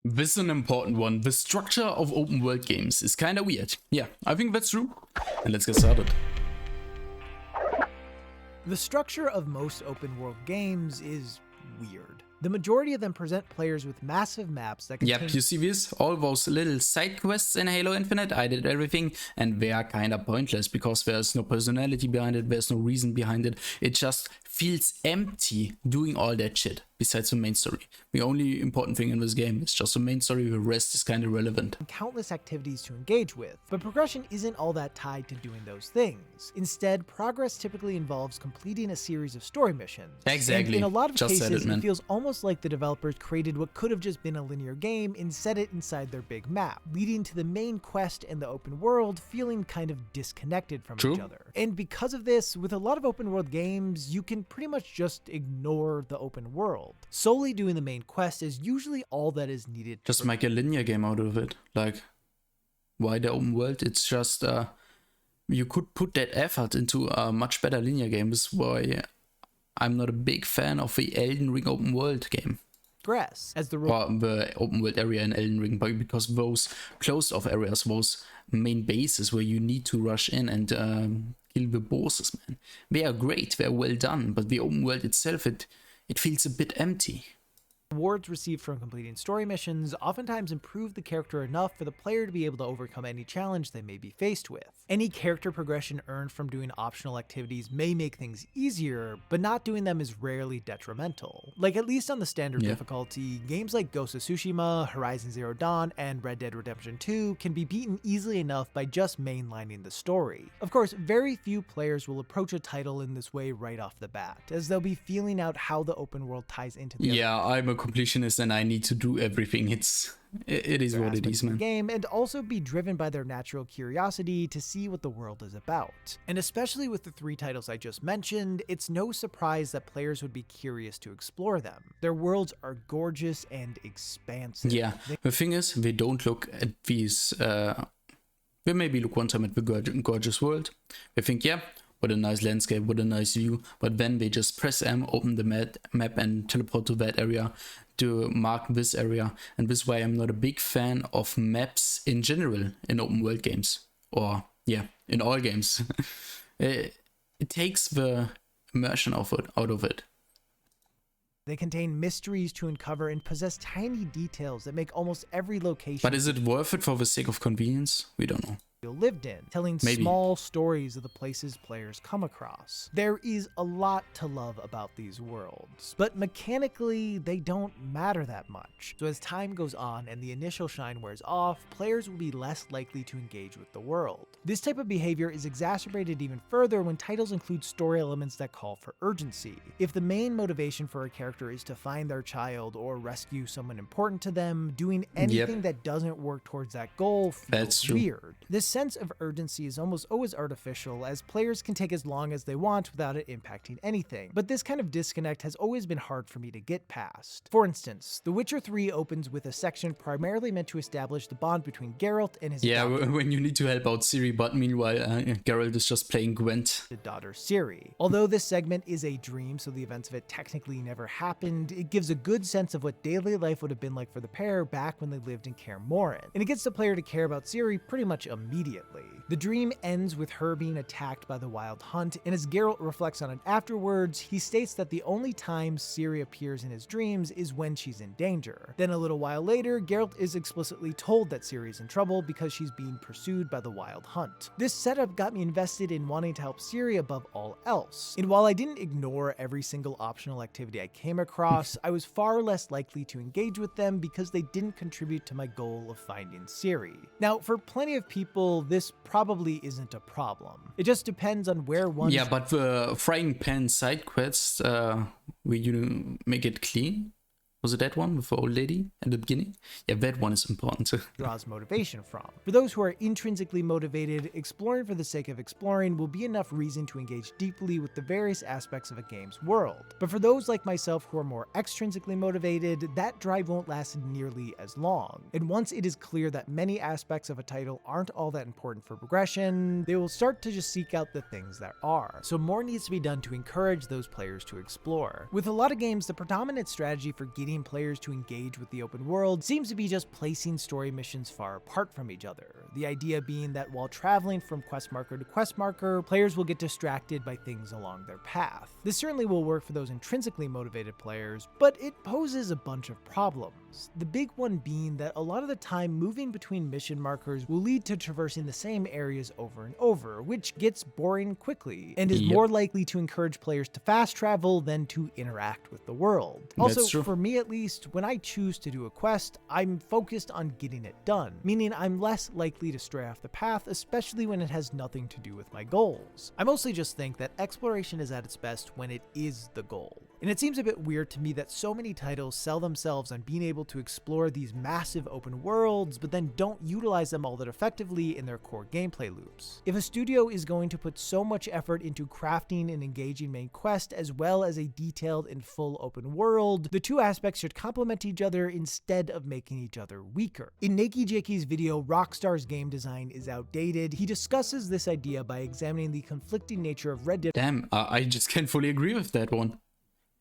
This is an important one. The structure of open world games is kinda weird. Yeah, I think that's true. And let's get started. The structure of most open world games is weird. The majority of them present players with massive maps that contain— Yep, you see this? All those little side quests in Halo Infinite, I did everything, and they are kinda pointless because there's no personality behind it, there's no reason behind it. It just feels empty doing all that shit, besides the main story. The only important thing in this game is just the main story, the rest is kinda irrelevant. countless activities to engage with, but progression isn't all that tied to doing those things. Instead, progress typically involves completing a series of story missions. Exactly. And in a lot of Just said cases, it, man. feels almost like the developers created what could have just been a linear game and set it inside their big map, leading to the main quest and the open world feeling kind of disconnected from True. each other. And because of this, with a lot of open world games, you can pretty much just ignore the open world. Solely doing the main quest is usually all that is needed. Just make a linear game out of it. Like, why the open world? It's just, you could put that effort into a much better linear game. This is why I'm not a big fan of the Elden Ring open world game. Progress as the Or the open world area in Elden Ring, because those closed off areas, those main bases where you need to rush in and kill the bosses, man. They are great, they're well done, but the open world itself, it feels a bit empty. rewards received from completing story missions oftentimes improve the character enough for the player to be able to overcome any challenge they may be faced with. Any character progression earned from doing optional activities may make things easier, but not doing them is rarely detrimental. Like, at least on the standard difficulty, games like Ghost of Tsushima, Horizon Zero Dawn, and Red Dead Redemption 2 can be beaten easily enough by just mainlining the story. Of course, very few players will approach a title in this way right off the bat, as they'll be feeling out how the open world ties into the Yeah, I'm a completionist and I need to do everything. It is what it is, man. Game, and also be driven by their natural curiosity to see what the world is about. And especially with the three titles I just mentioned, it's no surprise that players would be curious to explore them. Their worlds are gorgeous and expansive. Yeah, the thing is, they don't look at these, they maybe look one time at the gorgeous world. They think, yeah, what a nice landscape, what a nice view, but then they just press M, open the map and teleport to that area to mark this area. And this is why I'm not a big fan of maps in general in open world games, or yeah, in all games. It takes the immersion out of it. They contain mysteries to uncover and possess tiny details that make almost every location But is it worth it for the sake of convenience? We don't know. lived in, telling Maybe. small stories of the places players come across. There is a lot to love about these worlds, but mechanically they don't matter that much. So as time goes on and the initial shine wears off, players will be less likely to engage with the world. This type of behavior is exacerbated even further when titles include story elements that call for urgency. If the main motivation for a character is to find their child or rescue someone important to them, doing anything that doesn't work towards that goal feels weird. This sense of urgency is almost always artificial, as players can take as long as they want without it impacting anything, but this kind of disconnect has always been hard for me to get past. For instance, The Witcher 3 opens with a section primarily meant to establish the bond between Geralt and his when you need to help out Ciri, but meanwhile Geralt is just playing Gwent. daughter Ciri. Although this segment is a dream, so the events of it technically never happened, it gives a good sense of what daily life would have been like for the pair back when they lived in Kaer Morhen, and it gets the player to care about Ciri pretty much immediately. The dream ends with her being attacked by the Wild Hunt, and as Geralt reflects on it afterwards, he states that the only time Ciri appears in his dreams is when she's in danger. Then a little while later, Geralt is explicitly told that Ciri is in trouble because she's being pursued by the Wild Hunt. This setup got me invested in wanting to help Ciri above all else, and while I didn't ignore every single optional activity I came across, I was far less likely to engage with them because they didn't contribute to my goal of finding Ciri. Now, for plenty of people, this probably isn't a problem. It just depends on where one— Yeah, but the frying pan side quest, where you make it clean, was it that one with the old lady at the beginning? Yeah, that one is important. draws motivation from. For those who are intrinsically motivated, exploring for the sake of exploring will be enough reason to engage deeply with the various aspects of a game's world. But for those like myself who are more extrinsically motivated, that drive won't last nearly as long. And once it is clear that many aspects of a title aren't all that important for progression, they will start to just seek out the things that are. So more needs to be done to encourage those players to explore. With a lot of games, the predominant strategy for getting getting players to engage with the open world seems to be just placing story missions far apart from each other. The idea being that while traveling from quest marker to quest marker, players will get distracted by things along their path. This certainly will work for those intrinsically motivated players, but it poses a bunch of problems. The big one being that a lot of the time moving between mission markers will lead to traversing the same areas over and over, which gets boring quickly and is more likely to encourage players to fast travel than to interact with the world. Also, for me at least, when I choose to do a quest, I'm focused on getting it done, meaning I'm less likely to stray off the path, especially when it has nothing to do with my goals. I mostly just think that exploration is at its best when it is the goal. And it seems a bit weird to me that so many titles sell themselves on being able to explore these massive open worlds, but then don't utilize them all that effectively in their core gameplay loops. If a studio is going to put so much effort into crafting an engaging main quest as well as a detailed and full open world, the two aspects should complement each other instead of making each other weaker. In Nakey Jakey's video, Rockstar's game design is outdated, he discusses this idea by examining the conflicting nature of Red Dead. Damn, I just can't fully agree with that one.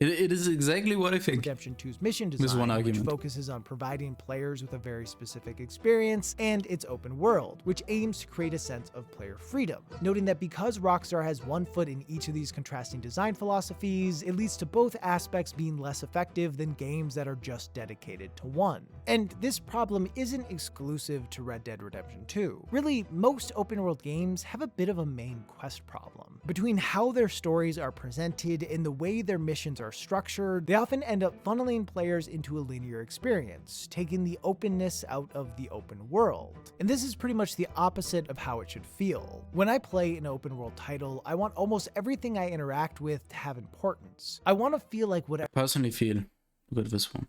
It is exactly what I think. Redemption 2's mission design, which focuses on providing players with a very specific experience, and its open world, which aims to create a sense of player freedom. Noting that because Rockstar has one foot in each of these contrasting design philosophies, it leads to both aspects being less effective than games that are just dedicated to one. And this problem isn't exclusive to Red Dead Redemption 2. Really, most open world games have a bit of a main quest problem. Between how their stories are presented and the way their missions are structured, they often end up funneling players into a linear experience, taking the openness out of the open world. And this is pretty much the opposite of how it should feel. When I play an open world title, I want almost everything I interact with to have importance. I want to feel like whatever I personally feel, look at this one.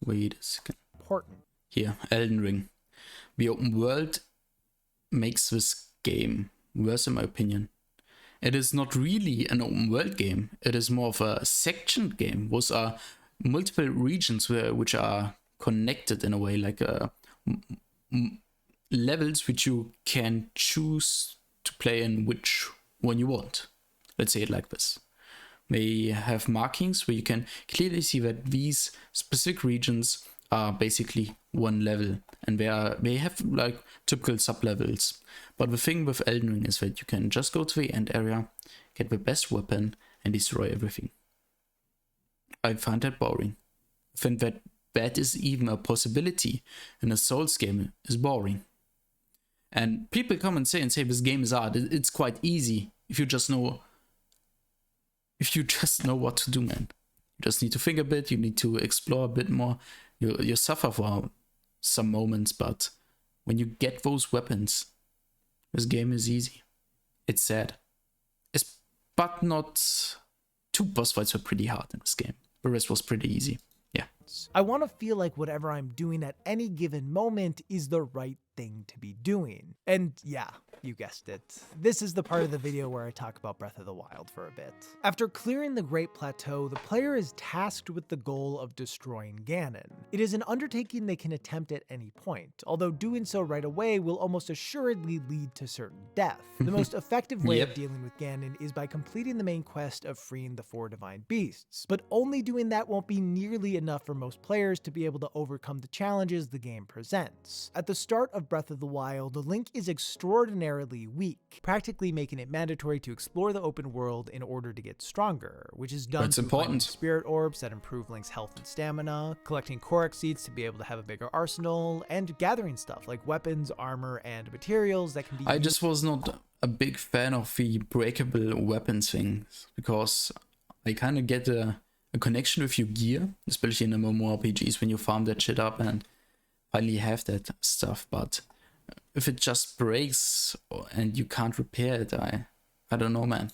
Wait a second. Important. Here, Elden Ring. The open world makes this game worse in my opinion. It is not really an open world game. It is more of a sectioned game. Those are multiple regions which are connected in a way, like levels which you can choose to play in which one you want. Let's say it like this. They have markings where you can clearly see that these specific regions are basically one level, and they have like typical sub-levels. But the thing with Elden Ring is that you can just go to the end area, get the best weapon, and destroy everything. I find that boring. I think that that is even a possibility in a Souls game is boring. And people come and say this game is hard. It's quite easy if you just know what to do, man. You just need to think a bit, you need to explore a bit more. You suffer for some moments, but when you get those weapons, this game is easy. It's sad. But not... 2 boss fights were pretty hard in this game. The rest was pretty easy. Yeah. I want to feel like whatever I'm doing at any given moment is the right thing to be doing. And yeah, you guessed it. This is the part of the video where I talk about Breath of the Wild for a bit. After clearing the Great Plateau, the player is tasked with the goal of destroying Ganon. It is an undertaking they can attempt at any point, although doing so right away will almost assuredly lead to certain death. The most effective way of dealing with Ganon is by completing the main quest of freeing the 4 divine beasts, but only doing that won't be nearly enough for most players to be able to overcome the challenges the game presents. At the start of Breath of the Wild, Link is extraordinarily weak, practically making it mandatory to explore the open world in order to get stronger, which is done through finding spirit orbs that improve Link's health and stamina, collecting Korok seeds to be able to have a bigger arsenal, and gathering stuff like weapons, armor, and materials that can be just was not a big fan of the breakable weapons things, because I kind of get a connection with your gear, especially in the MMORPGs when you farm that shit up and finally have that stuff. But if it just breaks and you can't repair it, I don't know, man.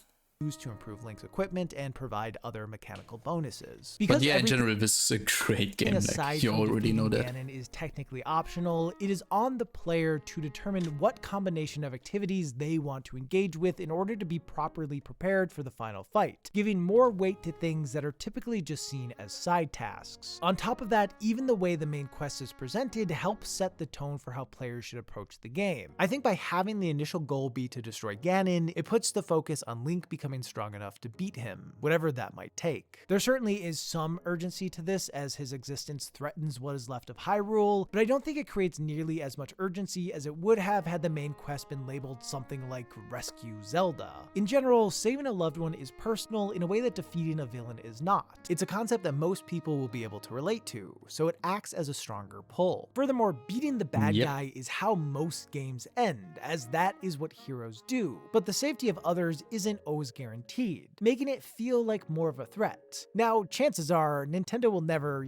To improve Link's equipment and provide other mechanical bonuses. But yeah, in general, this is a great game. Like, you already know that. Ganon is technically optional. It is on the player to determine what combination of activities they want to engage with in order to be properly prepared for the final fight, giving more weight to things that are typically just seen as side tasks. On top of that, even the way the main quest is presented helps set the tone for how players should approach the game. I think by having the initial goal be to destroy Ganon, it puts the focus on Link becoming becoming strong enough to beat him, whatever that might take. There certainly is some urgency to this, as his existence threatens what is left of Hyrule, but I don't think it creates nearly as much urgency as it would have had the main quest been labeled something like Rescue Zelda. In general, saving a loved one is personal in a way that defeating a villain is not. It's a concept that most people will be able to relate to, so it acts as a stronger pull. Furthermore, beating the bad guy is how most games end, as that is what heroes do, but the safety of others isn't always guaranteed, making it feel like more of a threat. Now, chances are, Nintendo will never,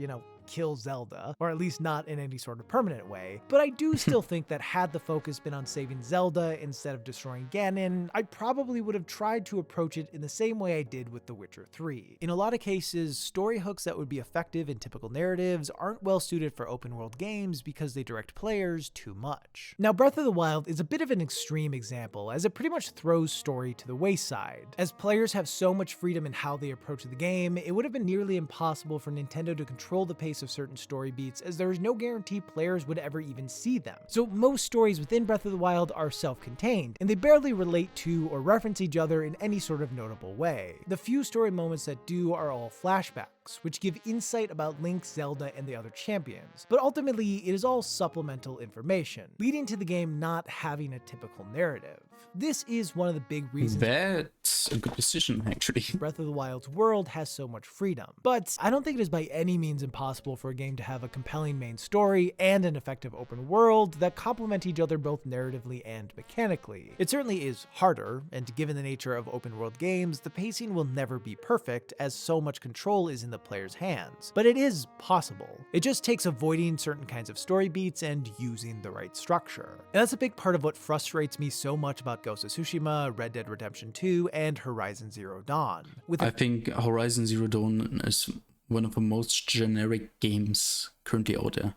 kill Zelda, or at least not in any sort of permanent way, but I do still think that had the focus been on saving Zelda instead of destroying Ganon, I probably would have tried to approach it in the same way I did with The Witcher 3. In a lot of cases, story hooks that would be effective in typical narratives aren't well suited for open world games because they direct players too much. Now, Breath of the Wild is a bit of an extreme example, as it pretty much throws story to the wayside. As players have so much freedom in how they approach the game, it would have been nearly impossible for Nintendo to control the pace of certain story beats, as there is no guarantee players would ever even see them. So most stories within Breath of the Wild are self-contained, and they barely relate to or reference each other in any sort of notable way. The few story moments that do are all flashbacks, which give insight about Link, Zelda, and the other champions, but ultimately it is all supplemental information, leading to the game not having a typical narrative. This is one of the big reasons that's a good decision, actually. Breath of the Wild's world has so much freedom, but I don't think it is by any means impossible for a game to have a compelling main story and an effective open world that complement each other both narratively and mechanically. It certainly is harder, and given the nature of open world games, the pacing will never be perfect, as so much control is in the player's hands, but it is possible. It just takes avoiding certain kinds of story beats and using the right structure. And that's a big part of what frustrates me so much about Ghost of Tsushima, Red Dead Redemption 2, and Horizon Zero Dawn. I think Horizon Zero Dawn is one of the most generic games currently out there.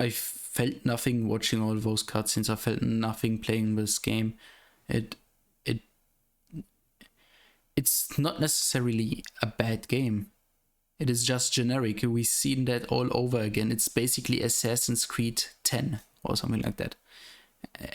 I felt nothing watching all those cutscenes. I felt nothing playing this game. It's not necessarily a bad game. It is just generic. We've seen that all over again. It's basically Assassin's Creed 10 or something like that.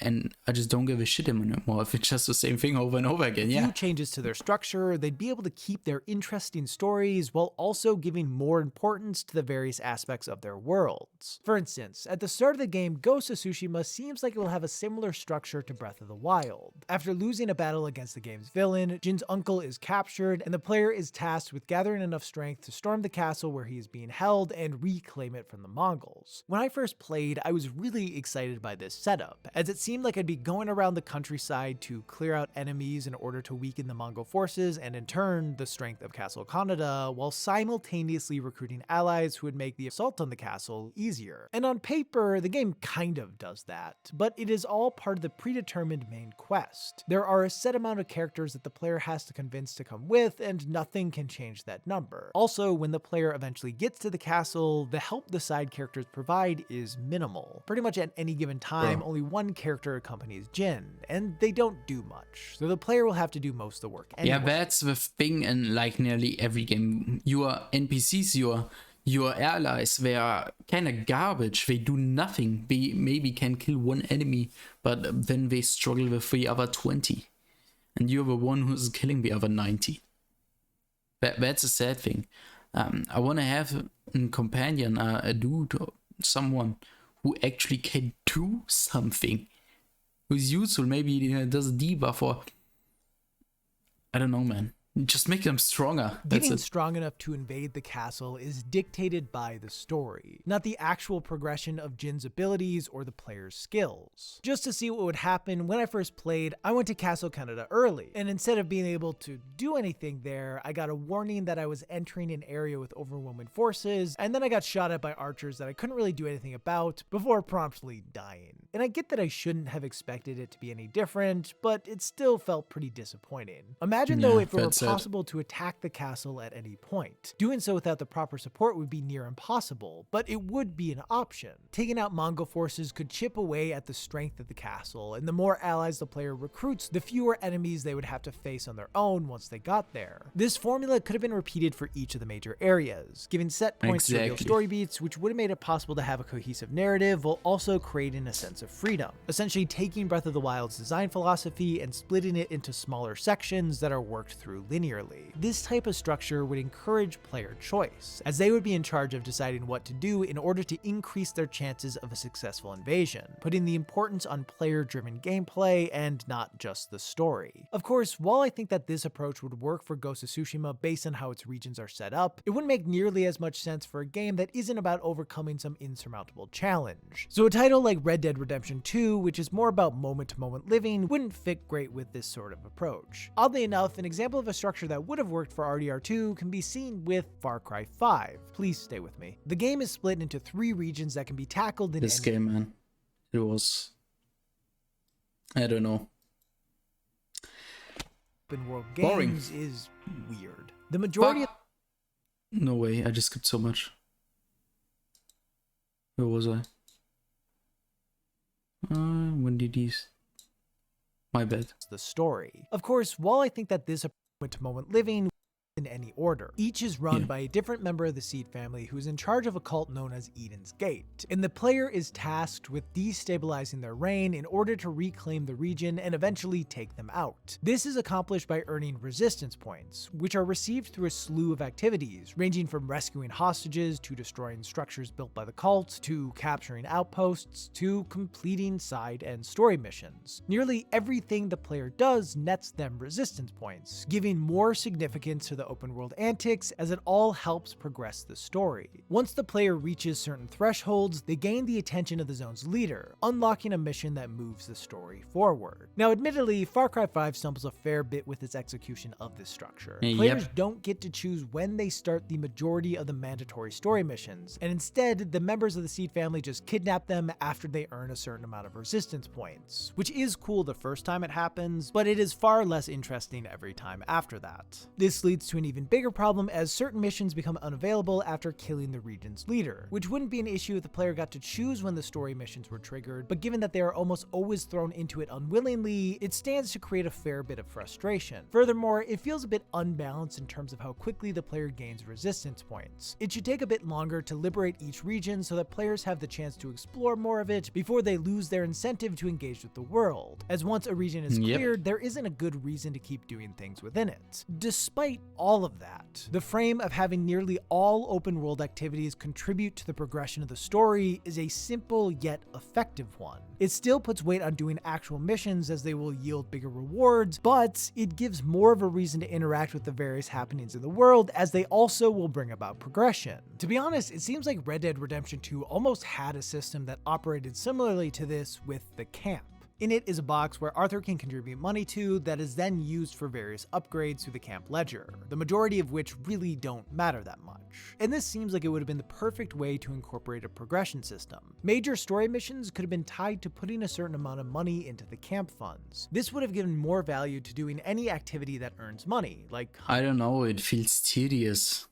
And I just don't give a shit anymore if it's just the same thing over and over again. Few changes to their structure, they'd be able to keep their interesting stories while also giving more importance to the various aspects of their worlds. For instance, at the start of the game, Ghost of Tsushima seems like it will have a similar structure to Breath of the Wild. After losing a battle against the game's villain, Jin's uncle is captured, and the player is tasked with gathering enough strength to storm the castle where he is being held and reclaim it from the Mongols. When I first played, I was really excited by this setup, as it seemed like I'd be going around the countryside to clear out enemies in order to weaken the Mongol forces and in turn the strength of Castle Kaneda, while simultaneously recruiting allies who would make the assault on the castle easier. And on paper, the game kind of does that, but it is all part of the predetermined main quest. There are a set amount of characters that the player has to convince to come with, and nothing can change that number. Also, when the player eventually gets to the castle, the help the side characters provide is minimal. Pretty much at any given time, only one character accompanies Jin, and they don't do much, so the player will have to do most of the work anyway. Yeah, that's the thing in like nearly every game. Your NPCs, your allies, they are kind of garbage. They do nothing. They maybe can kill one enemy, but then they struggle with the other 20. And you're the one who's killing the other 90. That's a sad thing. I want to have a companion, a dude, or someone who actually can do something. Who's useful, maybe does a debuff, or I don't know, man. Just make them stronger. Getting strong enough to invade the castle is dictated by the story, not the actual progression of Jin's abilities or the player's skills. Just to see what would happen, when I first played, I went to Castle Kaneda early, and instead of being able to do anything there, I got a warning that I was entering an area with overwhelming forces, and then I got shot at by archers that I couldn't really do anything about before promptly dying. And I get that I shouldn't have expected it to be any different, but it still felt pretty disappointing. Imagine though if it were possible to attack the castle at any point. Doing so without the proper support would be near impossible, but it would be an option. Taking out Mongol forces could chip away at the strength of the castle, and the more allies the player recruits, the fewer enemies they would have to face on their own once they got there. This formula could have been repeated for each of the major areas, giving set points to real story beats, which would have made it possible to have a cohesive narrative while also creating a sense sense of freedom, essentially taking Breath of the Wild's design philosophy and splitting it into smaller sections that are worked through linearly. This type of structure would encourage player choice, as they would be in charge of deciding what to do in order to increase their chances of a successful invasion, putting the importance on player-driven gameplay and not just the story. Of course, while I think that this approach would work for Ghost of Tsushima based on how its regions are set up, it wouldn't make nearly as much sense for a game that isn't about overcoming some insurmountable challenge. So a title like Red Dead Redemption 2, which is more about moment-to-moment living, wouldn't fit great with this sort of approach. Oddly enough, an example of a structure that would have worked for RDR2 can be seen with Far Cry 5. Please stay with me. The game is split into 3 regions that can be tackled in This game, man, it was, I don't know, open world boring. games is weird. The majority of No way, I just skipped so much. Where was I? When did these? My bad. the story. Of course, while I think that this moment-to-moment living in any order. Each is run by a different member of the Seed family who is in charge of a cult known as Eden's Gate, and the player is tasked with destabilizing their reign in order to reclaim the region and eventually take them out. This is accomplished by earning resistance points, which are received through a slew of activities, ranging from rescuing hostages, to destroying structures built by the cult, to capturing outposts, to completing side and story missions. Nearly everything the player does nets them resistance points, giving more significance to the open world antics as it all helps progress the story. Once the player reaches certain thresholds, they gain the attention of the zone's leader, unlocking a mission that moves the story forward. Now admittedly, Far Cry 5 stumbles a fair bit with its execution of this structure. Players don't get to choose when they start the majority of the mandatory story missions, and instead, the members of the Seed family just kidnap them after they earn a certain amount of resistance points, which is cool the first time it happens, but it is far less interesting every time after that. This leads to an even bigger problem as certain missions become unavailable after killing the region's leader, which wouldn't be an issue if the player got to choose when the story missions were triggered, but given that they are almost always thrown into it unwillingly, it stands to create a fair bit of frustration. Furthermore, it feels a bit unbalanced in terms of how quickly the player gains resistance points. It should take a bit longer to liberate each region so that players have the chance to explore more of it before they lose their incentive to engage with the world, as once a region is cleared, there isn't a good reason to keep doing things within it. Despite all of that, the frame of having nearly all open world activities contribute to the progression of the story is a simple yet effective one. It still puts weight on doing actual missions as they will yield bigger rewards, but it gives more of a reason to interact with the various happenings in the world as they also will bring about progression. To be honest, it seems like Red Dead Redemption 2 almost had a system that operated similarly to this with the camp. In it is a box where Arthur can contribute money to that is then used for various upgrades through the camp ledger, the majority of which really don't matter that much. And this seems like it would have been the perfect way to incorporate a progression system. Major story missions could have been tied to putting a certain amount of money into the camp funds. This would have given more value to doing any activity that earns money, like I don't know, it feels tedious.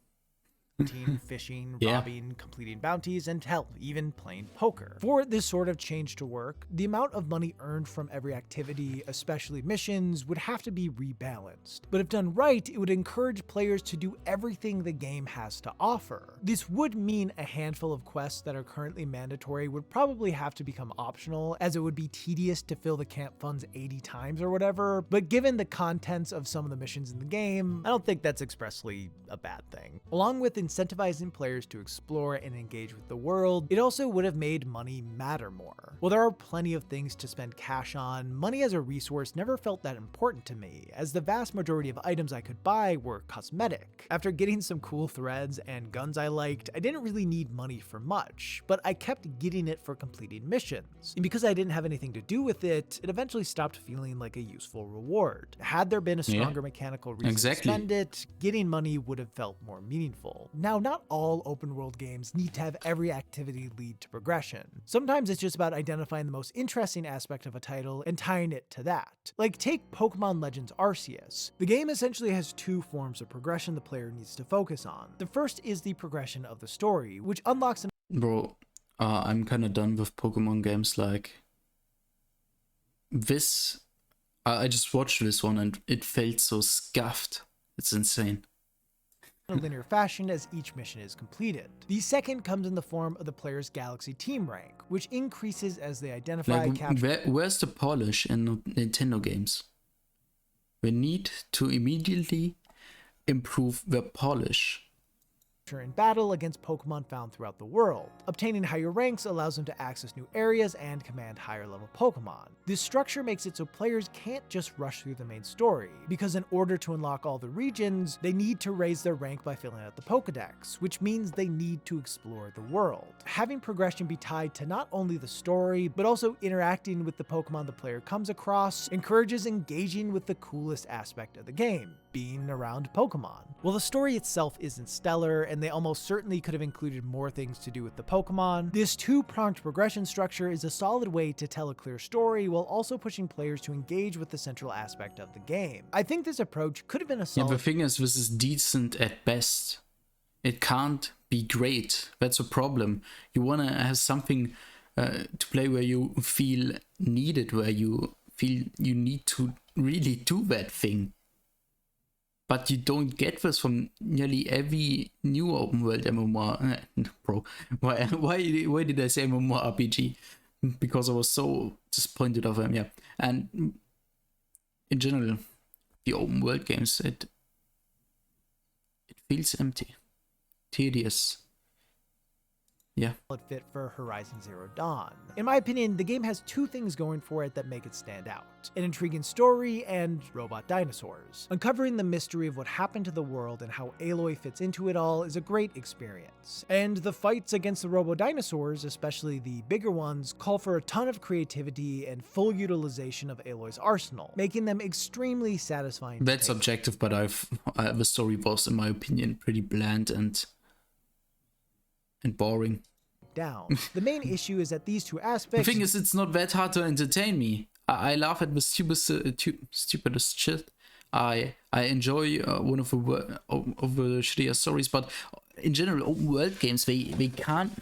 fishing, robbing, completing bounties, and hell, even playing poker. For this sort of change to work, the amount of money earned from every activity, especially missions, would have to be rebalanced. But if done right, it would encourage players to do everything the game has to offer. This would mean a handful of quests that are currently mandatory would probably have to become optional, as it would be tedious to fill the camp funds 80 times or whatever, but given the contents of some of the missions in the game, I don't think that's expressly a bad thing. Along with incentivizing players to explore and engage with the world, it also would have made money matter more. While there are plenty of things to spend cash on, money as a resource never felt that important to me, as the vast majority of items I could buy were cosmetic. After getting some cool threads and guns I liked, I didn't really need money for much, but I kept getting it for completing missions. And because I didn't have anything to do with it, it eventually stopped feeling like a useful reward. Had there been a stronger mechanical reason to spend it, getting money would have felt more meaningful. Now, not all open world games need to have every activity lead to progression. Sometimes it's just about identifying the most interesting aspect of a title and tying it to that. Like take Pokemon Legends Arceus. The game essentially has 2 forms of progression the player needs to focus on. The first is the progression of the story, which unlocks an I'm kinda done with Pokemon games like this. I just watched this one and it felt so scuffed. It's insane. in a linear fashion as each mission is completed. The second comes in the form of the player's Galaxy Team rank, which increases as they identify, Like, capture, where's the polish in Nintendo games? We need to immediately improve the polish. in battle against Pokemon found throughout the world. Obtaining higher ranks allows them to access new areas and command higher level Pokemon. This structure makes it so players can't just rush through the main story, because in order to unlock all the regions, they need to raise their rank by filling out the Pokedex, which means they need to explore the world. Having progression be tied to not only the story, but also interacting with the Pokemon the player comes across, encourages engaging with the coolest aspect of the game, being around Pokemon. While the story itself isn't stellar, and they almost certainly could have included more things to do with the Pokemon, this two-pronged progression structure is a solid way to tell a clear story while also pushing players to engage with the central aspect of the game. I think this approach could have been a solid— Yeah, the thing is, this is decent at best. It can't be great. That's a problem. You want to have something to play where you feel needed, where you feel you need to really do that thing. But you don't get this from nearly every new open world MMOR. Bro, why did I say MMORPG? Because I was so disappointed of them, yeah. And in general, the open world games, it feels empty, tedious. Yeah. Fit for Horizon Zero Dawn. In my opinion, the game has two things going for it that make it stand out: an intriguing story and robot dinosaurs. Uncovering the mystery of what happened to the world and how Aloy fits into it all is a great experience. And the fights against the robo-dinosaurs, especially the bigger ones, call for a ton of creativity and full utilization of Aloy's arsenal, making them extremely satisfying. That's subjective, but the story was, in my opinion, pretty bland and boring. Down. The main issue is that these two aspects— The thing is, it's not that hard to entertain me. I laugh at the stupidest shit. I enjoy one of the shittier stories, but in general, open world games, they can't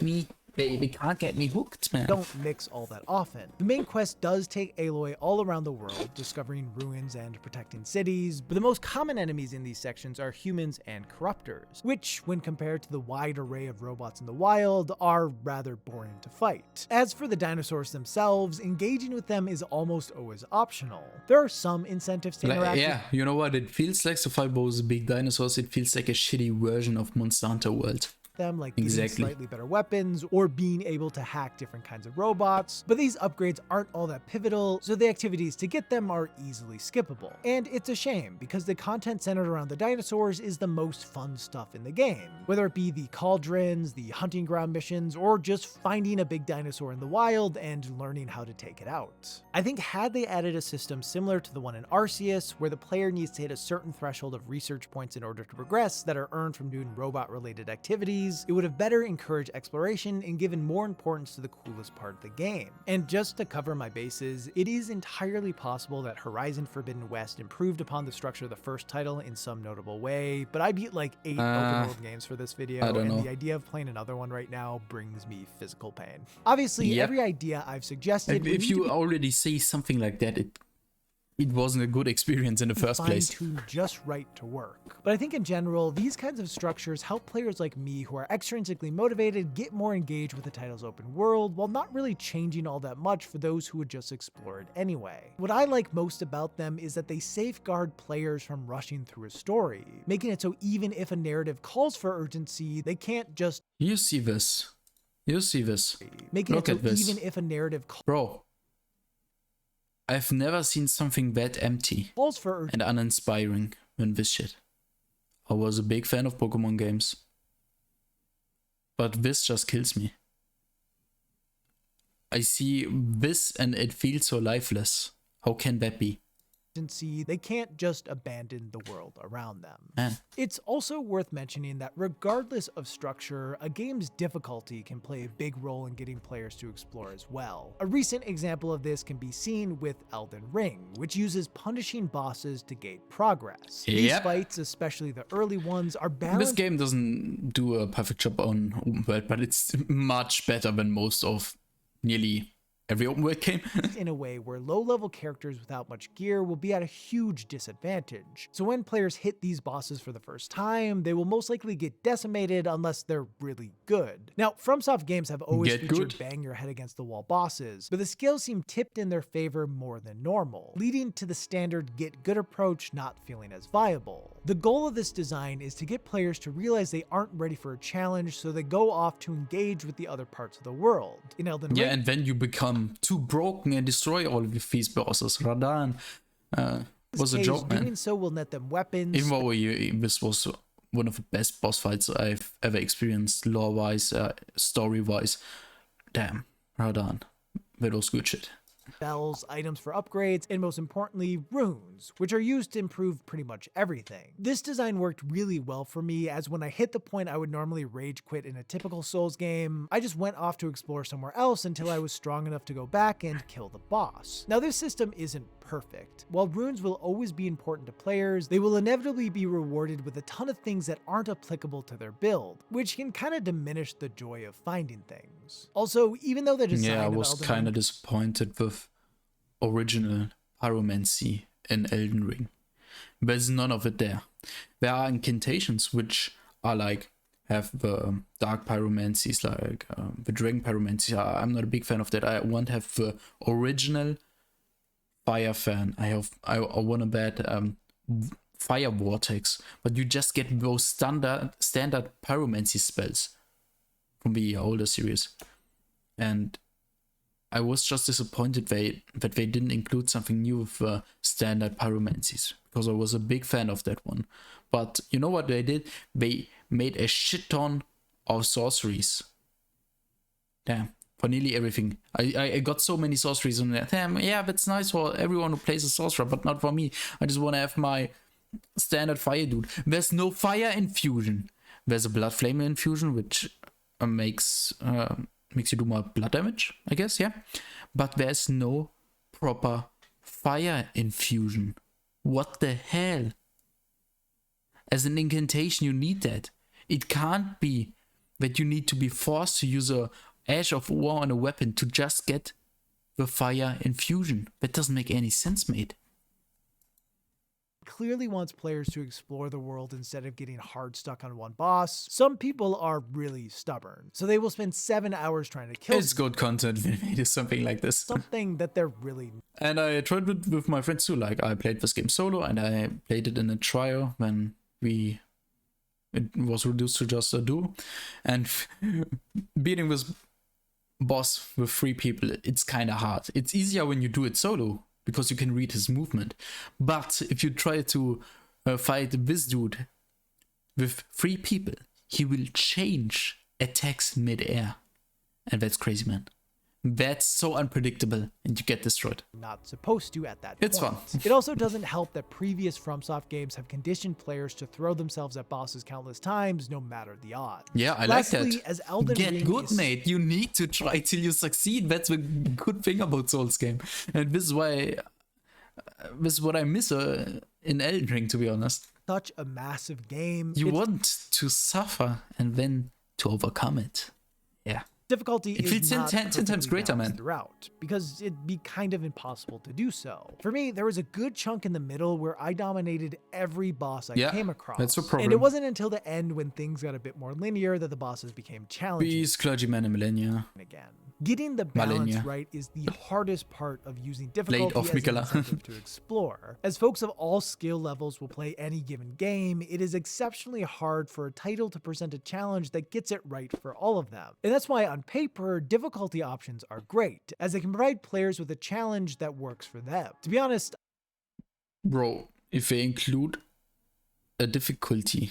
get me hooked, man. Don't mix all that often. The main quest does take Aloy all around the world, discovering ruins and protecting cities, but the most common enemies in these sections are humans and corruptors, which, when compared to the wide array of robots in the wild, are rather boring to fight. As for the dinosaurs themselves, engaging with them is almost always optional. There are some incentives to interact yeah, you know what? It feels like to fight those big dinosaurs. It feels like a shitty version of Monster Hunter World. Them, like getting slightly better weapons or being able to hack different kinds of robots, but these upgrades aren't all that pivotal, so the activities to get them are easily skippable. And it's a shame, because the content centered around the dinosaurs is the most fun stuff in the game, whether it be the cauldrons, the hunting ground missions, or just finding a big dinosaur in the wild and learning how to take it out. I think had they added a system similar to the one in Arceus, where the player needs to hit a certain threshold of research points in order to progress that are earned from doing robot-related activities, it would have better encouraged exploration and given more importance to the coolest part of the game. And just to cover my bases, it is entirely possible that Horizon Forbidden West improved upon the structure of the first title in some notable way, but I beat like 8 open world games for this video, and the idea of playing another one right now brings me physical pain. Obviously, every idea I've suggested— if you already say something like that, it wasn't a good experience in the first place. Fine-tuned just right to work. But I think in general, these kinds of structures help players like me who are extrinsically motivated get more engaged with the title's open world, while not really changing all that much for those who would just explore it anyway. What I like most about them is that they safeguard players from rushing through a story, making it so even if a narrative calls for urgency, they can't just— You see this. Making Look it at so this. even if a narrative Bro, I've never seen something that empty calls for urgency and uninspiring than this shit. I was a big fan of Pokemon games, but this just kills me. I see this and it feels so lifeless. How can that be? they can't just abandon the world around them. Man. It's also worth mentioning that regardless of structure, a game's difficulty can play a big role in getting players to explore as well. A recent example of this can be seen with Elden Ring, which uses punishing bosses to gate progress. These fights, especially the early ones, are balanced— This game doesn't do a perfect job on open world, but it's much better than most of nearly every open world game. in a way where low-level characters without much gear will be at a huge disadvantage. So when players hit these bosses for the first time, they will most likely get decimated unless they're really good. Now, FromSoft games have always featured bang your head against the wall bosses, but the scales seem tipped in their favor more than normal, leading to the standard get good approach not feeling as viable. The goal of this design is to get players to realize they aren't ready for a challenge, so they go off to engage with the other parts of the world. In Elden Ring, and then you become too broken and destroy all of these bosses. Razbuten was a joke, man. Doing so will net them weapons. Even though this was one of the best boss fights I've ever experienced, lore-wise, story-wise. Damn, Razbuten. That was good shit. Spells, items for upgrades, and most importantly, runes, which are used to improve pretty much everything. This design worked really well for me, as when I hit the point I would normally rage quit in a typical Souls game, I just went off to explore somewhere else until I was strong enough to go back and kill the boss. Now, this system isn't perfect. While runes will always be important to players, they will inevitably be rewarded with a ton of things that aren't applicable to their build, which can kind of diminish the joy of finding things. Also, even though the design I was kind of disappointed with original pyromancy in Elden Ring. There's none of it there. There are incantations which are like, have the dark pyromancies, like the dragon pyromancy. I'm not a big fan of that. I want to have the original fire fan. I want a bad fire vortex, but you just get those standard pyromancy spells from the older series, and I was just disappointed that they didn't include something new with standard pyromancies, because I was a big fan of that one. But you know what they did? They made a shit ton of sorceries. Damn. For nearly everything. I got so many sorceries on there. Damn, yeah, that's nice for everyone who plays a sorcerer, but not for me. I just want to have my standard fire dude. There's no fire infusion. There's a blood flame infusion, which makes you do more blood damage, I guess, yeah. But there's no proper fire infusion. What the hell? As an incantation, you need that. It can't be that you need to be forced to use a Ash of War on a weapon to just get the fire infusion. That doesn't make any sense, mate. Clearly wants players to explore the world instead of getting hard stuck on one boss. Some people are really stubborn, so they will spend 7 hours trying to kill. It's good content when it is something like this. Something that they're really. And I tried it with my friends too. Like, I played this game solo, and I played it in a trial when it was reduced to just a duo, and beating this boss with 3 people, it's kind of hard. It's easier when you do it solo because you can read his movement, but if you try to fight this dude with 3 people, he will change attacks mid-air, and that's crazy, man. That's so unpredictable, and you get destroyed. Not supposed to at that It's point. fun. It also doesn't help that previous FromSoft games have conditioned players to throw themselves at bosses countless times, no matter the odds. Yeah, I Lastly, like that. As Elden Get Ring good, is... mate. You need to try till you succeed. That's the good thing about Souls game, and this is why. This is what I miss in Elden Ring, to be honest. Such a massive game. You want to suffer and then to overcome it. Yeah. Difficulty it is feels not 10 times greater, man. Throughout, because it'd be kind of impossible to do so. For me, there was a good chunk in the middle where I dominated every boss I came across. That's a problem. And it wasn't until the end when things got a bit more linear that the bosses became challenging. Beast, Clergyman, and Millennia. Again. Getting the balance right is the hardest part of using difficulty as an incentive to explore. As folks of all skill levels will play any given game, it is exceptionally hard for a title to present a challenge that gets it right for all of them. And that's why on paper, difficulty options are great, as they can provide players with a challenge that works for them. To be honest, bro, if they include a difficulty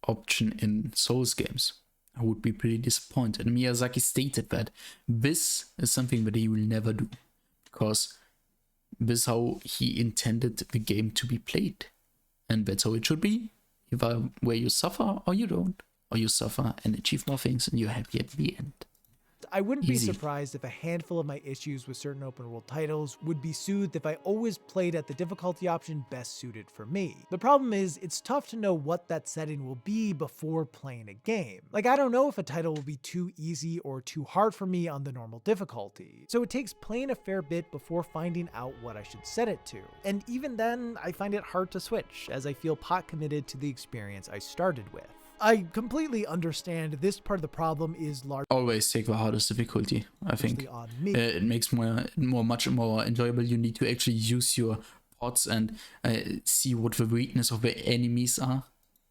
option in Souls games, I would be pretty disappointed. And Miyazaki stated that this is something that he will never do, because this is how he intended the game to be played, and that's how it should be. Either where you suffer or you don't, or you suffer and achieve more things and you're happy at the end. I wouldn't be Easy. surprised if a handful of my issues with certain open world titles would be soothed if I always played at the difficulty option best suited for me. The problem is, it's tough to know what that setting will be before playing a game. Like, I don't know if a title will be too easy or too hard for me on the normal difficulty. So it takes playing a fair bit before finding out what I should set it to. And even then, I find it hard to switch, as I feel pot committed to the experience I started with. I completely understand this part of the problem is largely Always take the hardest difficulty, I think. on me. It makes much more enjoyable. You need to actually use your pots and see what the weakness of the enemies are.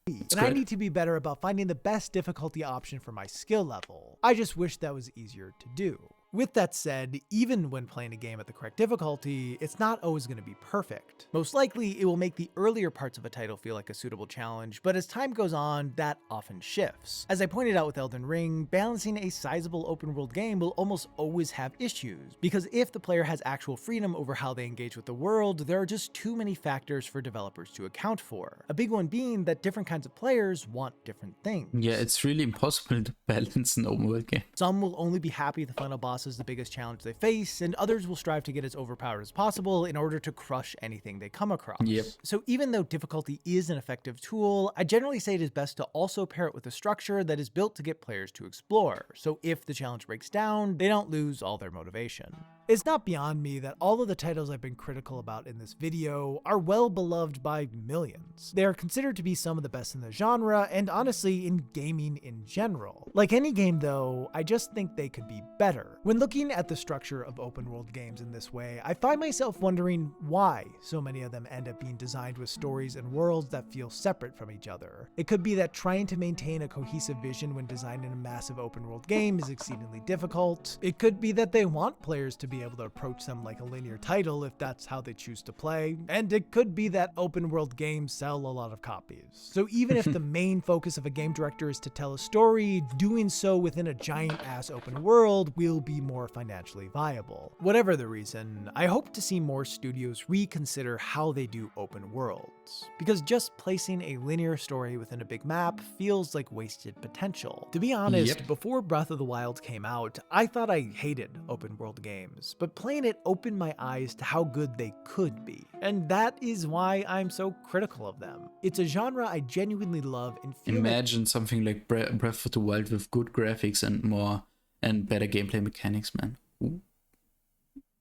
And I need to be better about finding the best difficulty option for my skill level. I just wish that was easier to do. With that said, even when playing a game at the correct difficulty, it's not always going to be perfect. Most likely, it will make the earlier parts of a title feel like a suitable challenge, but as time goes on, that often shifts. As I pointed out with Elden Ring, balancing a sizable open world game will almost always have issues, because if the player has actual freedom over how they engage with the world, there are just too many factors for developers to account for. A big one being that different kinds of players want different things. Yeah, it's really impossible to balance an open world game. Some will only be happy the final boss is the biggest challenge they face, and others will strive to get as overpowered as possible in order to crush anything they come across. Yep. So even though difficulty is an effective tool, I generally say it is best to also pair it with a structure that is built to get players to explore, so if the challenge breaks down, they don't lose all their motivation. It's not beyond me that all of the titles I've been critical about in this video are well beloved by millions. They are considered to be some of the best in the genre, and honestly, in gaming in general. Like any game though, I just think they could be better. When looking at the structure of open world games in this way, I find myself wondering why so many of them end up being designed with stories and worlds that feel separate from each other. It could be that trying to maintain a cohesive vision when designing a massive open world game is exceedingly difficult. It could be that they want players to be able to approach them like a linear title if that's how they choose to play. And it could be that open world games sell a lot of copies. So even if the main focus of a game director is to tell a story, doing so within a giant ass open world will be more financially viable. Whatever the reason, I hope to see more studios reconsider how they do open worlds, because just placing a linear story within a big map feels like wasted potential. To be honest, before Breath of the Wild came out, I thought I hated open world games, but playing it opened my eyes to how good they could be. And that is why I'm so critical of them. It's a genre I genuinely love and feel Imagine something like Breath of the Wild with good graphics and better gameplay mechanics, man. Ooh.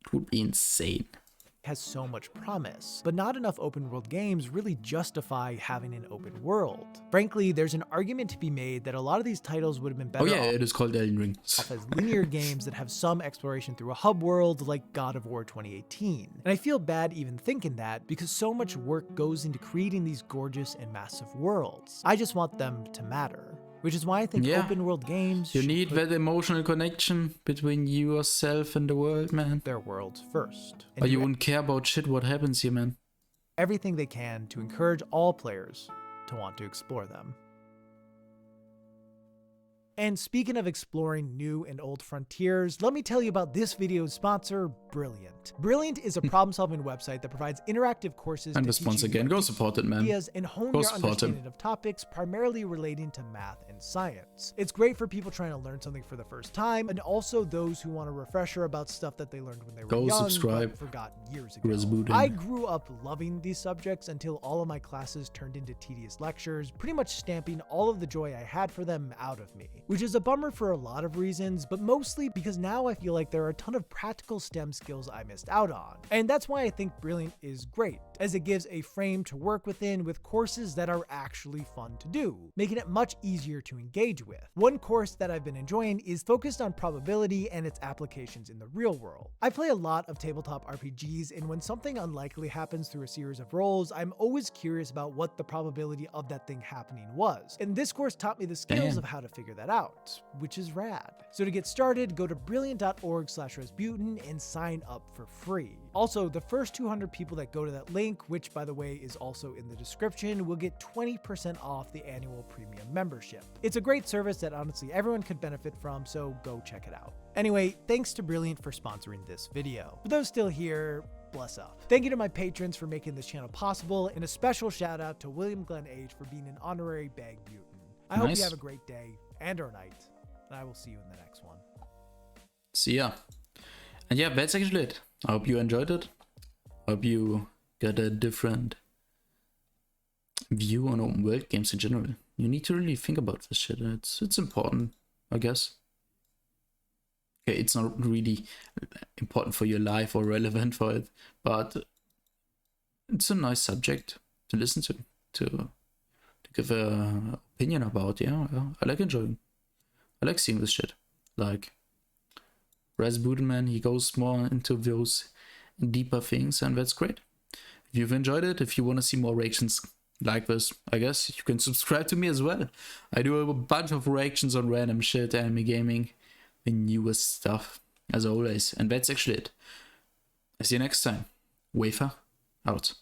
It would be insane. has so much promise, but not enough open world games really justify having an open world. Frankly, there's an argument to be made that a lot of these titles would have been better it is called Elden Ring. off as linear games that have some exploration through a hub world like God of War 2018. And I feel bad even thinking that because so much work goes into creating these gorgeous and massive worlds. I just want them to matter. Which is why I think open world games You need that emotional connection between yourself and the world, man. their worlds first. Or you wouldn't care about shit what happens here, man. Everything they can to encourage all players to want to explore them. And speaking of exploring new and old frontiers, let me tell you about this video's sponsor, Brilliant. Brilliant is a problem-solving website that provides interactive courses And to the teach sponsor you again. Go support it, man. ideas and hone Go your support him. understanding of topics primarily relating to math and science. It's great for people trying to learn something for the first time, and also those who want a refresher about stuff that they learned when they were Go young subscribe. but forgot years ago. Razbuten. I grew up loving these subjects until all of my classes turned into tedious lectures, pretty much stamping all of the joy I had for them out of me, which is a bummer for a lot of reasons, but mostly because now I feel like there are a ton of practical STEM skills I missed out on. And that's why I think Brilliant is great, as it gives a frame to work within with courses that are actually fun to do, making it much easier to engage with. One course that I've been enjoying is focused on probability and its applications in the real world. I play a lot of tabletop RPGs, and when something unlikely happens through a series of rolls, I'm always curious about what the probability of that thing happening was. And this course taught me the skills of how to figure that out, which is rad. So to get started, go to brilliant.org/Razbuten and sign up for free. Also, the first 200 people that go to that link, which by the way is also in the description, will get 20% off the annual premium membership. It's a great service that honestly everyone could benefit from, so go check it out. Anyway, thanks to Brilliant for sponsoring this video. For those still here, bless up. Thank you to my patrons for making this channel possible, and a special shout out to William Glenn H for being an honorary Bag Butin. I hope you have a great day and or night, and I will see you in the next one. So yeah. And yeah, that's actually it. I hope you enjoyed it. I hope you got a different view on open world games in general. You need to really think about this shit. It's important, I guess. Okay, it's not really important for your life or relevant for it, but it's a nice subject to listen to give a opinion about. Yeah, I like enjoying. I like seeing this shit. Like Razbuten, man, he goes more into those deeper things, and that's great. If you've enjoyed it, if you want to see more reactions like this, I guess you can subscribe to me as well. I do a bunch of reactions on random shit, anime gaming, the newest stuff, as always. And that's actually it. I see you next time. Wafer out.